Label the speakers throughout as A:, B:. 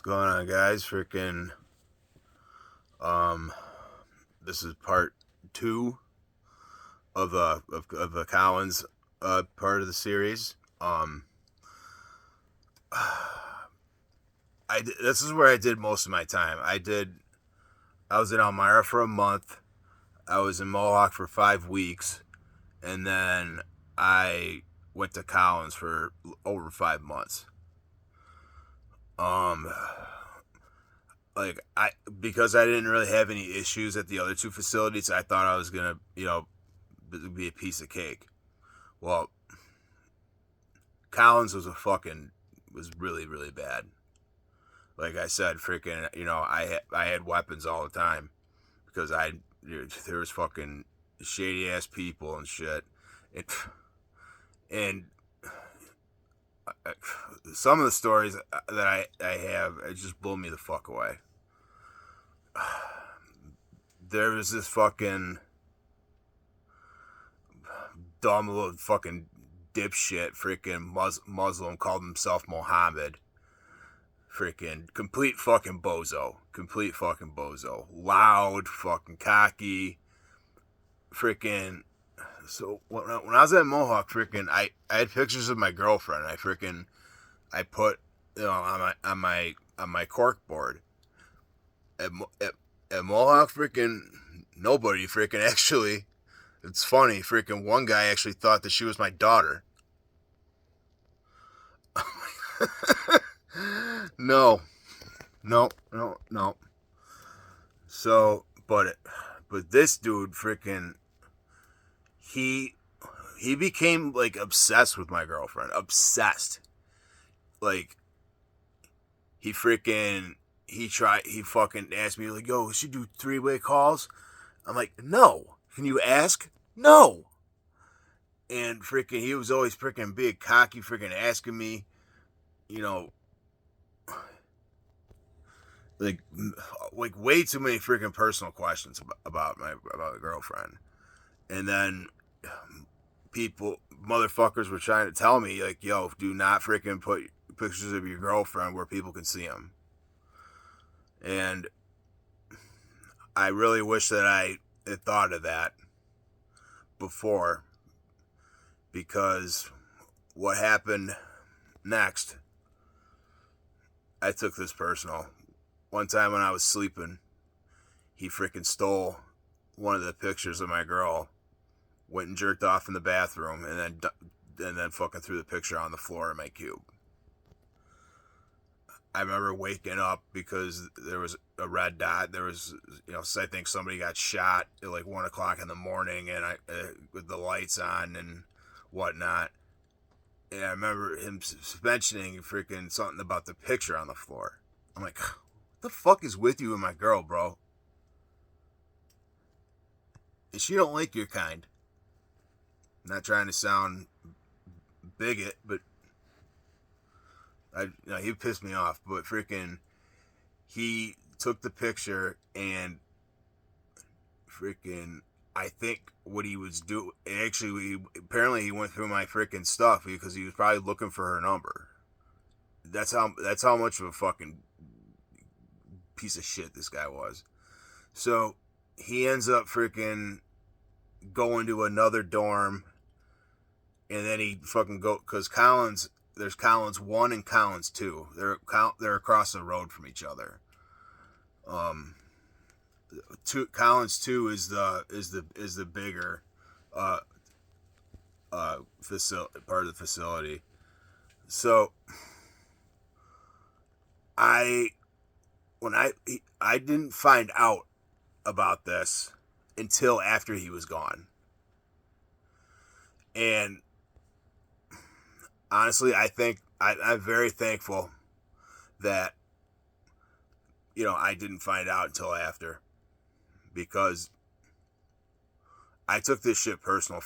A: going on, guys? Um, this is part two of the Collins part of the series. This is where I did most of my time. I was in Elmira for a month. I was in Mohawk for 5 weeks, and then I went to Collins for over 5 months. Um, like I because I didn't really have any issues at the other two facilities, I thought I was gonna, be a piece of cake. Well, Collins was really really bad. Like I said, I had weapons all the time because there was fucking shady ass people and shit, and and some of the stories that I have, it just blew me the fuck away. There was this fucking dumb little fucking dipshit Muslim called himself Mohammed. Freaking complete fucking bozo. Complete fucking bozo. Loud, fucking cocky. Freaking. So when I was at Mohawk, I had pictures of my girlfriend. I put, on my cork board. At Mohawk, nobody actually. It's funny, one guy actually thought that she was my daughter. No. No. So, but this dude he became like obsessed with my girlfriend. Obsessed. Like he fucking asked me like, "Yo, we should do 3-way calls." I'm like, "No." Can you ask? No. And he was always big cocky asking me, you know, like way too many personal questions about the girlfriend. And then motherfuckers were trying to tell me like, "Yo, do not put pictures of your girlfriend where people can see them." And I really wish that I had thought of that before, because what happened next, I took this personal. One time when I was sleeping, he stole one of the pictures of my girl, went and jerked off in the bathroom, and then fucking threw the picture on the floor in my cube. I remember waking up because there was a red dot. There was, I think somebody got shot at like 1 o'clock in the morning, and with the lights on and whatnot. And I remember him mentioning something about the picture on the floor. I'm like, what the fuck is with you and my girl, bro? And she don't like your kind. I'm not trying to sound bigot, but he pissed me off. But he took the picture, and I think what he was doing, actually, apparently he went through my stuff because he was probably looking for her number. That's how much of a fucking piece of shit this guy was. So he ends up going to another dorm, and then he because there's Collins 1 and Collins 2. They're across the road from each other. Collins 2 is the bigger facility, part of the facility. So I didn't find out about this until after he was gone. And honestly, I think I'm very thankful that I didn't find out until after, because I took this shit personal.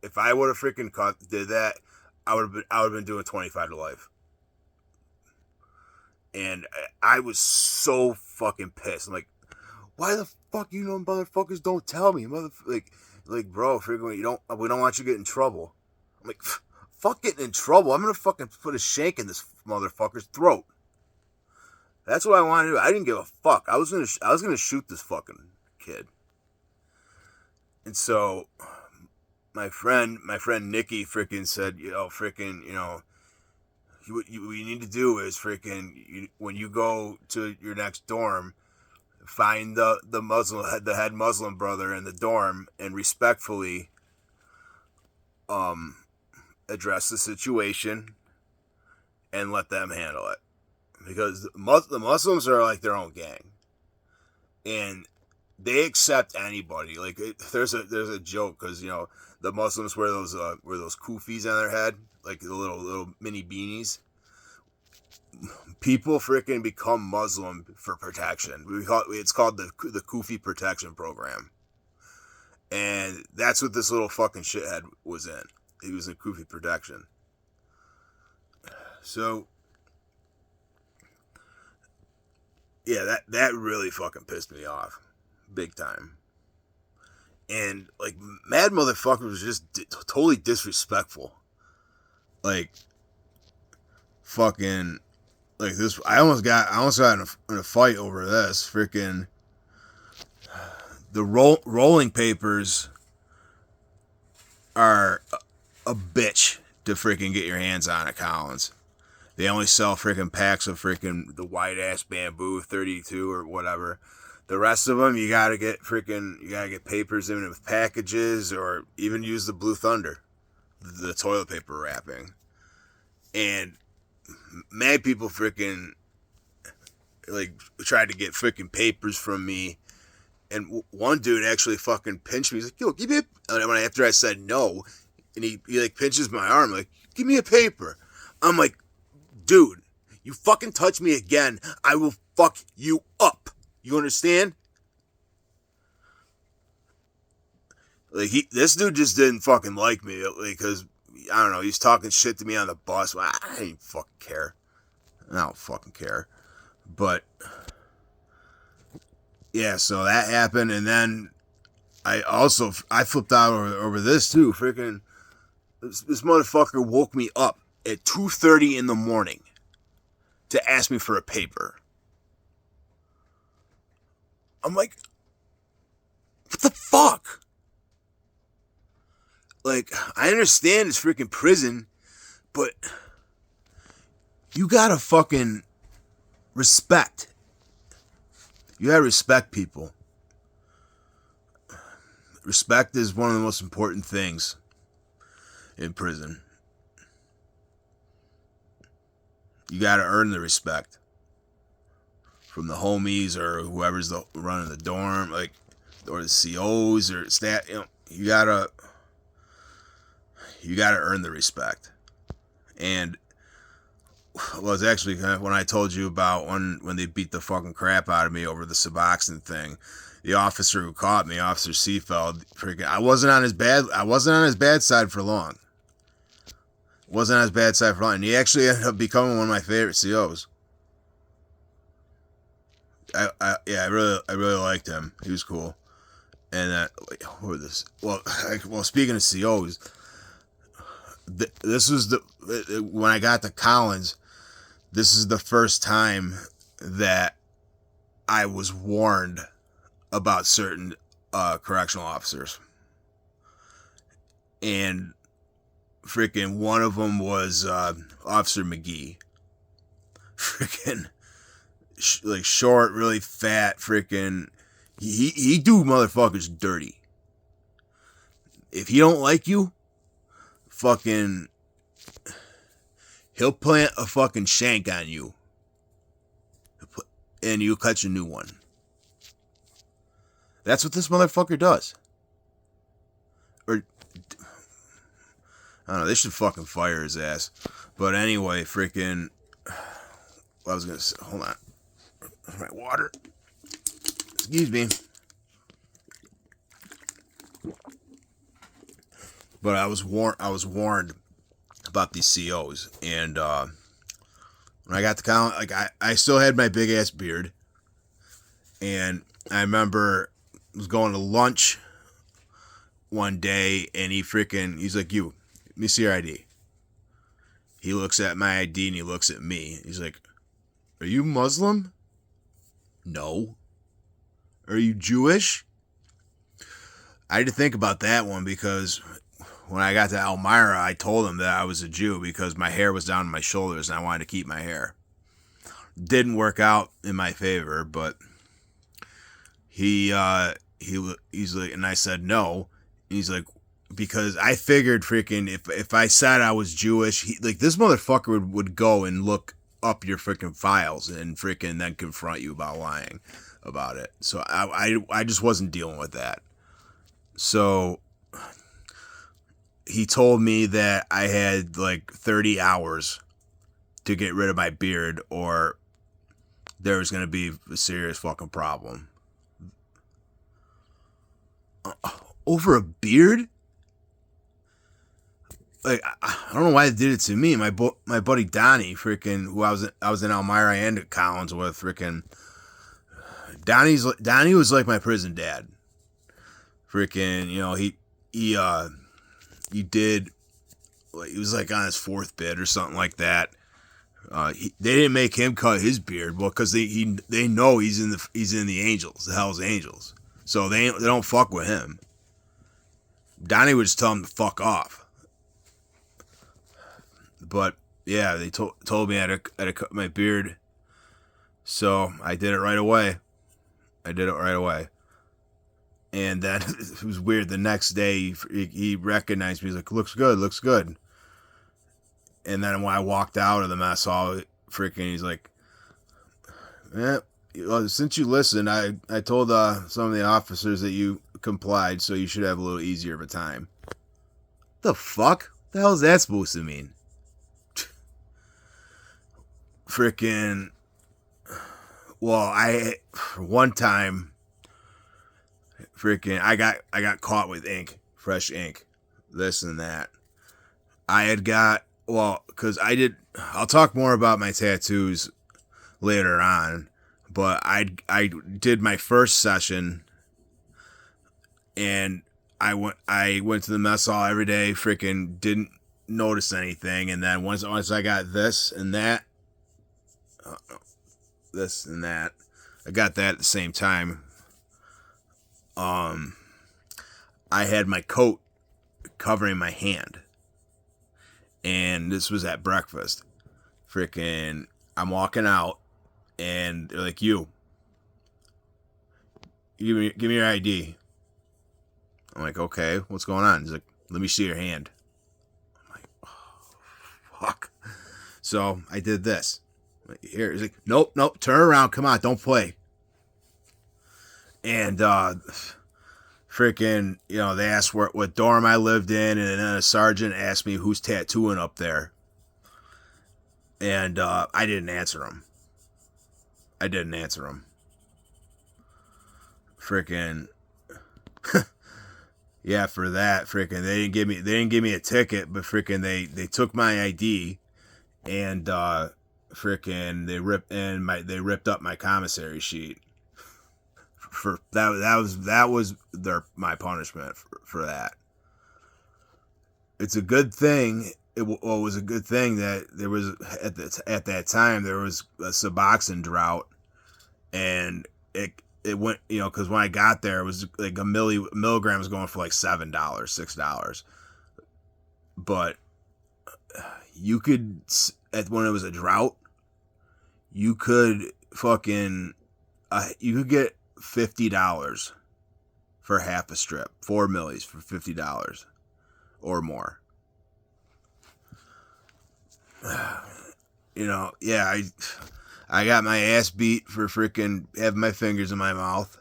A: If I would have did that, I would have been doing 25 to life. And I was so fucking pissed. I'm like, why the fuck motherfuckers don't tell me, like bro, we don't want you to get in trouble. I'm like, fuck getting in trouble. I'm gonna fucking put a shank in this motherfucker's throat. That's what I wanted to do. I didn't give a fuck. I was gonna shoot this fucking kid. And so my friend Nikki freaking said, what you need to do is freaking, when you go to your next dorm, find the head Muslim brother in the dorm and respectfully address the situation and let them handle it, because the Muslims are like their own gang, and they accept anybody. Like there's a joke, because the Muslims wear those kufis on their head, like the little mini beanies. People freaking become Muslim for protection. It's called the Kufi Protection Program, and that's what this little fucking shithead was in. He was in Kufi Protection. So yeah, that really fucking pissed me off, big time. And like, mad motherfucker was just totally disrespectful. Like, fucking, like this. I almost got in a fight over this. Freaking, the rolling papers are a bitch to freaking get your hands on at Collins. They only sell freaking packs of freaking the white ass bamboo 32 or whatever. The rest of them, you gotta get papers in with packages, or even use the Blue Thunder, the toilet paper wrapping. And mad people freaking like tried to get freaking papers from me. And one dude actually fucking pinched me. He's like, "Yo, give me after I said no," and he like pinches my arm, like, "Give me a paper." I'm like, "Dude, you fucking touch me again, I will fuck you up. You understand?" Like, this dude just didn't fucking like me, because I don't know, he's talking shit to me on the bus. I didn't fucking care. I don't fucking care. But yeah, so that happened, and then I flipped out over this too. Freaking this motherfucker woke me up at 2:30 in the morning to ask me for a paper. I'm like, what the fuck? Like, I understand it's freaking prison, but you gotta fucking respect. You gotta respect people. Respect is one of the most important things in prison. You gotta earn the respect from the homies or whoever's running the dorm, like, or the COs or staff. You gotta earn the respect. And well, it's actually when I told you about when they beat the fucking crap out of me over the Suboxone thing. The officer who caught me, Officer Seafeld, freaking, I wasn't on his bad side for long. And he actually ended up becoming one of my favorite COs. I really liked him. He was cool. And who are this? Well, speaking of COs, this was when I got to Collins. This is the first time that I was warned about certain correctional officers. And freaking one of them was Officer McGee. Freaking like short, really fat, freaking he do motherfuckers dirty. If he don't like you, fucking he'll plant a fucking shank on you, and you'll catch a new one. That's what this motherfucker does. Or I don't know, they should fucking fire his ass. But anyway, freaking, I was gonna say, hold on, my water. Excuse me. But I was warned about these COs, and when I got to Collins, like I still had my big ass beard, and I remember I was going to lunch one day, and he's like, "You, let me see your ID." He looks at my ID and he looks at me. He's like, "Are you Muslim?" No. Are you Jewish? I had to think about that one because when I got to Elmira, I told him that I was a Jew because my hair was down to my shoulders and I wanted to keep my hair. Didn't work out in my favor, but he's like, and I said no. He's like, because I figured freaking if I said I was Jewish, like this motherfucker would go and look up your freaking files and freaking then confront you about lying about it. So I just wasn't dealing with that. So he told me that I had like 30 hours to get rid of my beard or there was going to be a serious fucking problem. Over a beard? Like, I don't know why they did it to me. My buddy Donnie, freaking, who I was in Elmira and at Collins with, freaking, Donnie was like my prison dad. Freaking, you know, he did, like, he was like on his fourth bid or something like that. They didn't make him cut his beard, well, because they know he's in the Angels, the Hell's Angels, so they don't fuck with him. Donnie would just tell him to fuck off. But yeah, they told me I had to cut my beard, so I did it right away. And then it was weird. The next day, he recognized me. He's like, looks good. And then when I walked out of the mess hall, freaking, he's like, since you listened, I told some of the officers that you complied, so you should have a little easier of a time. The fuck? The hell is that supposed to mean? Freaking, well, one time, freaking, I got caught with ink, fresh ink, this and that. I had got, well, because I'll talk more about my tattoos later on, but I did my first session, and I went to the mess hall every day, freaking didn't notice anything, and then once I got this and that, I got that at the same time. I had my coat covering my hand. And this was at breakfast. Freaking, I'm walking out, and they're like, give me your ID. I'm like, okay, what's going on? He's like, let me see your hand. I'm like, oh, fuck. So I did this. Here, he's like, nope, turn around, come on, don't play. And freaking, you know, they asked what dorm I lived in, and then a sergeant asked me who's tattooing up there. And I didn't answer him. Freaking, yeah, for that, freaking, they didn't give me a ticket, but freaking, they took my ID, and freaking, they ripped up my commissary sheet. For that was my punishment for that. It's a good thing. It was a good thing that there was at that time there was a Suboxone drought, and it went, you know, because when I got there it was like a milligram was going for like $7, $6, but you could when it was a drought, you could get $50 for half a strip, 4 millis for $50 or more. You know, yeah, I got my ass beat for freaking having my fingers in my mouth.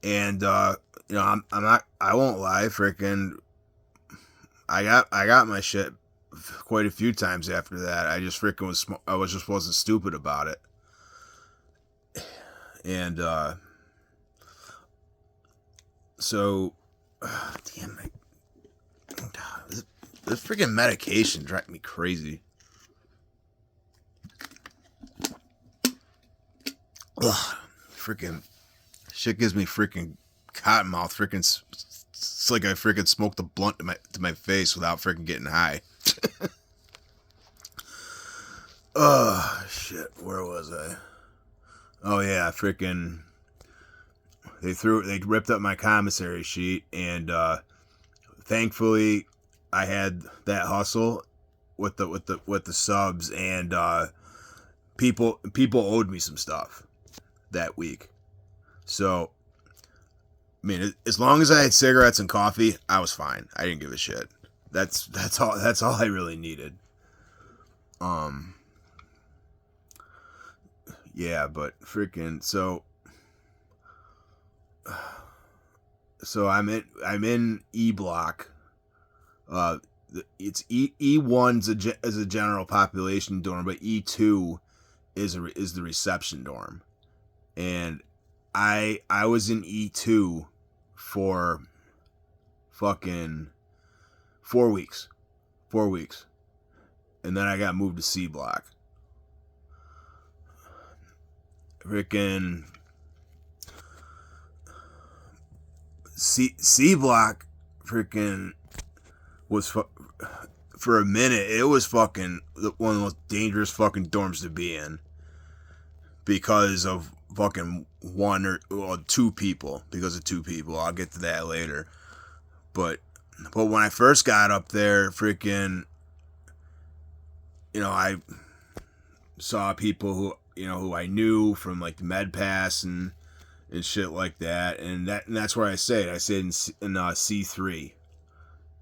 A: And you know, I won't lie, freaking I got my shit quite a few times after that. I just wasn't stupid about it. And so damn it, this freaking medication drives me crazy. Ugh, freaking shit gives me freaking cotton mouth. Freaking, it's like I freaking smoked a blunt to my face without freaking getting high. Oh shit, where was I? Oh yeah, freaking they ripped up my commissary sheet, and thankfully I had that hustle with the subs, and people owed me some stuff that week. So I mean, as long as I had cigarettes and coffee, I was fine. I didn't give a shit. That's all I really needed. Um, yeah, but freaking so I'm in E block. It's E1's is a general population dorm, but E2 is the reception dorm, and I was in E2 for fucking 4 weeks, 4 weeks, and then I got moved to C block. Freaking C block, freaking was for a minute. It was fucking one of the most dangerous fucking dorms to be in because of fucking two people. Because of two people, I'll get to that later. But when I first got up there, freaking, I saw people who I knew from like the med pass and shit like that, and that's where I stayed. I stayed in C3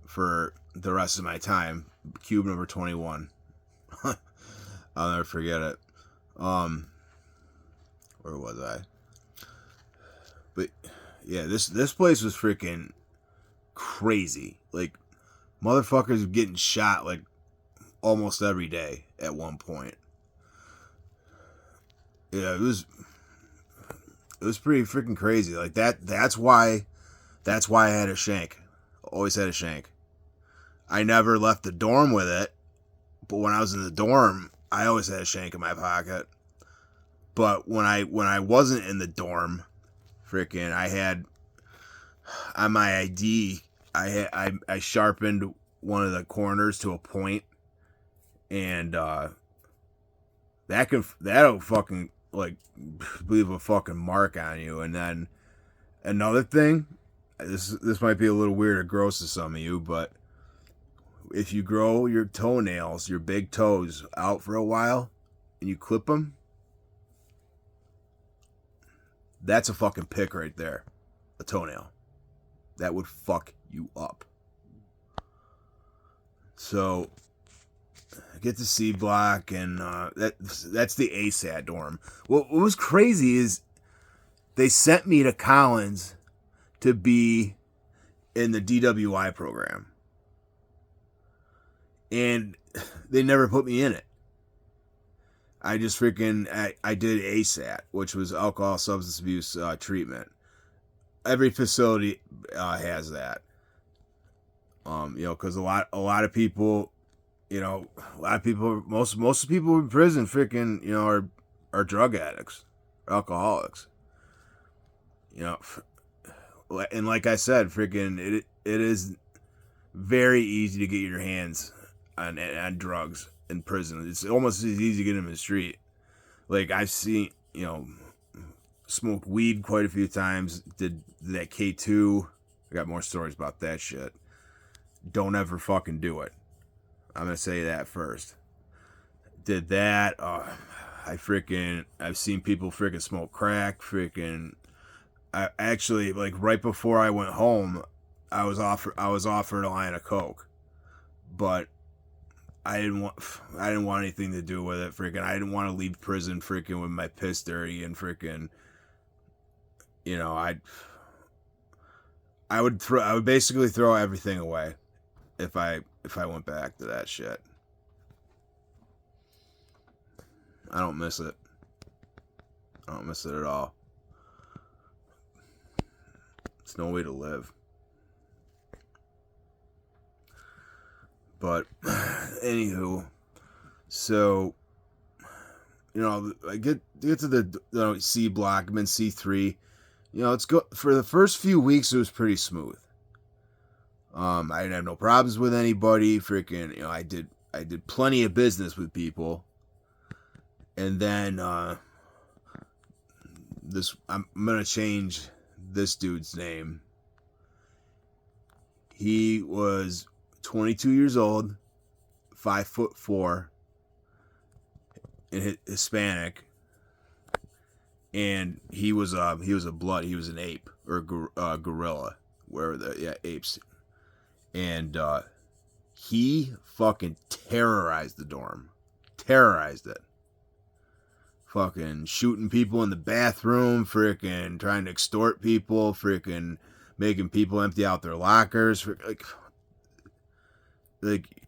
A: for the rest of my time. Cube number 21. I'll never forget it. Where was I? But yeah, this place was freaking crazy. Like, motherfuckers were getting shot like almost every day at one point. Yeah, it was pretty freaking crazy. Like that's why I had a shank. Always had a shank. I never left the dorm with it, but when I was in the dorm, I always had a shank in my pocket. But when I wasn't in the dorm, freaking, I had on my ID, I sharpened one of the corners to a point, and that'll fucking like leave a fucking mark on you. And then another thing, this might be a little weird or gross to some of you, but if you grow your toenails, your big toes, out for a while, and you clip them, that's a fucking pick right there. A toenail. That would fuck you up. So I get to C block, and that's the ASAT dorm. What was crazy is they sent me to Collins to be in the DWI program, and they never put me in it. I just freaking I did ASAT, which was alcohol substance abuse treatment. Every facility has that. Because a lot of people, most people in prison freaking, are drug addicts, alcoholics. And like I said, freaking, it is very easy to get your hands on drugs in prison. It's almost as easy to get them in the street. Like, I've seen, smoked weed quite a few times, did that K2. I got more stories about that shit. Don't ever fucking do it. I'm gonna say that first. Did that. I've seen people freaking smoke crack. Freaking. I actually, like, right before I went home, I was offered a line of coke, but I didn't want anything to do with it. Freaking, I didn't want to leave prison freaking with my piss dirty and freaking. I would basically throw everything away if I went back to that shit. I don't miss it. I don't miss it at all. It's no way to live. But anywho, so I get to the C block. I'm in C3. It's go for the first few weeks. It was pretty smooth. I didn't have no problems with anybody. Freaking, I did plenty of business with people. And then I'm gonna change this dude's name. He was 22 years old, 5'4", and Hispanic, and he was an ape or gorilla, apes, and he fucking terrorized the dorm, terrorized it. Fucking shooting people in the bathroom, freaking trying to extort people, freaking making people empty out their lockers. Like,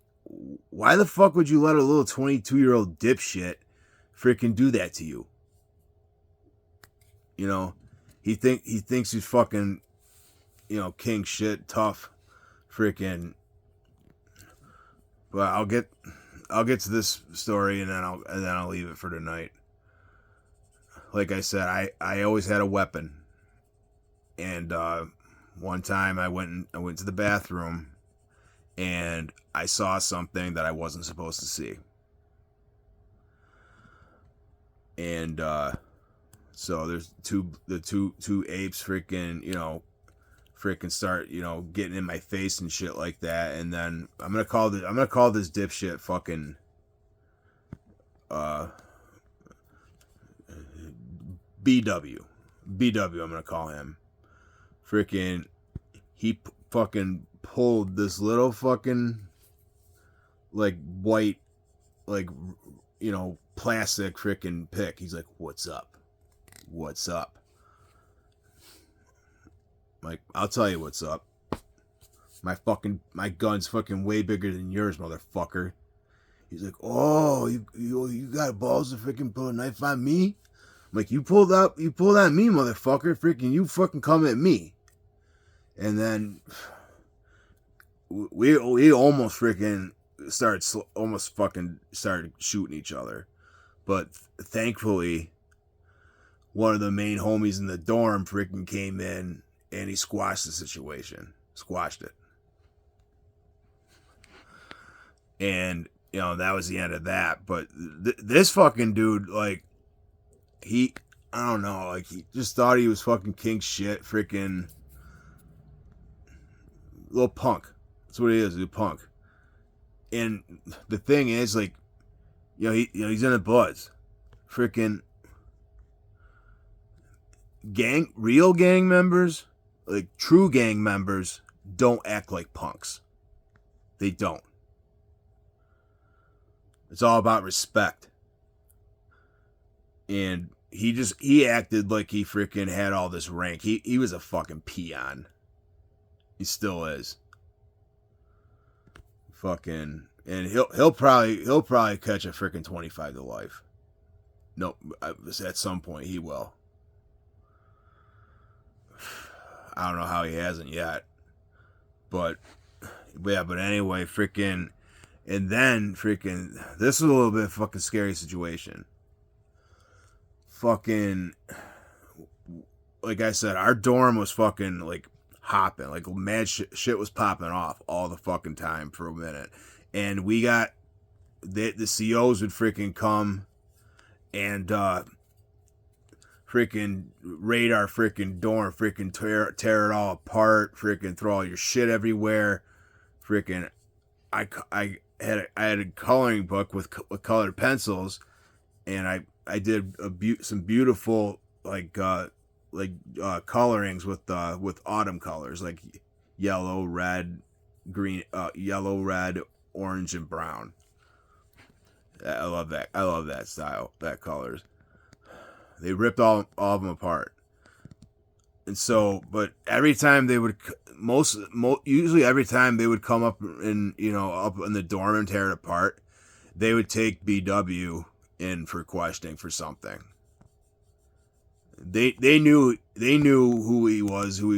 A: why the fuck would you let a little 22-year-old dipshit freaking do that to you? You know, he thinks he's fucking, king shit, tough, freaking. But I'll get to this story and then I'll leave it for tonight. Like I said, I always had a weapon, and one time I went to the bathroom, and I saw something that I wasn't supposed to see, and so there's the two apes freaking freaking start getting in my face and shit like that, and then I'm gonna call this dipshit fucking BW. BW, I'm gonna call him. Freaking, he fucking pulled this little fucking, like, white, like, plastic freaking pick. He's like, "What's up? What's up?" Like, I'll tell you what's up. My gun's fucking way bigger than yours, motherfucker. He's like, "Oh, you got balls to freaking put a knife on me?" I'm like, you pulled on me, motherfucker. Freaking, you fucking come at me. And then we almost freaking started shooting each other. But thankfully, one of the main homies in the dorm freaking came in and he squashed the situation. Squashed it. And, that was the end of that. But this fucking dude, like, I don't know, like, he just thought he was fucking king shit, freaking little punk. That's what he is, a punk. And the thing is, like, he's in the Bloods. Freaking real gang members, like true gang members, don't act like punks. They don't. It's all about respect. And he acted like he freaking had all this rank. He was a fucking peon. He still is. Fucking, and he'll probably catch a freaking 25 to life. No, at some point he will. I don't know how he hasn't yet. But anyway, freaking, and then freaking, this is a little bit of a fucking scary situation. Fucking, like I said, our dorm was fucking like hopping, like mad shit was popping off all the fucking time for a minute, and we got the COs would freaking come and freaking raid our freaking dorm, freaking tear it all apart, freaking throw all your shit everywhere, freaking. I had a coloring book with colored pencils, and I did some beautiful colorings with autumn colors, like yellow, red, green, orange, and brown. I love that. I love that style, that colors. They ripped all of them apart, and so, but every time they would usually every time they would come up in up in the dorm and tear it apart, they would take BW in for questioning for something. They knew who he was affiliated with.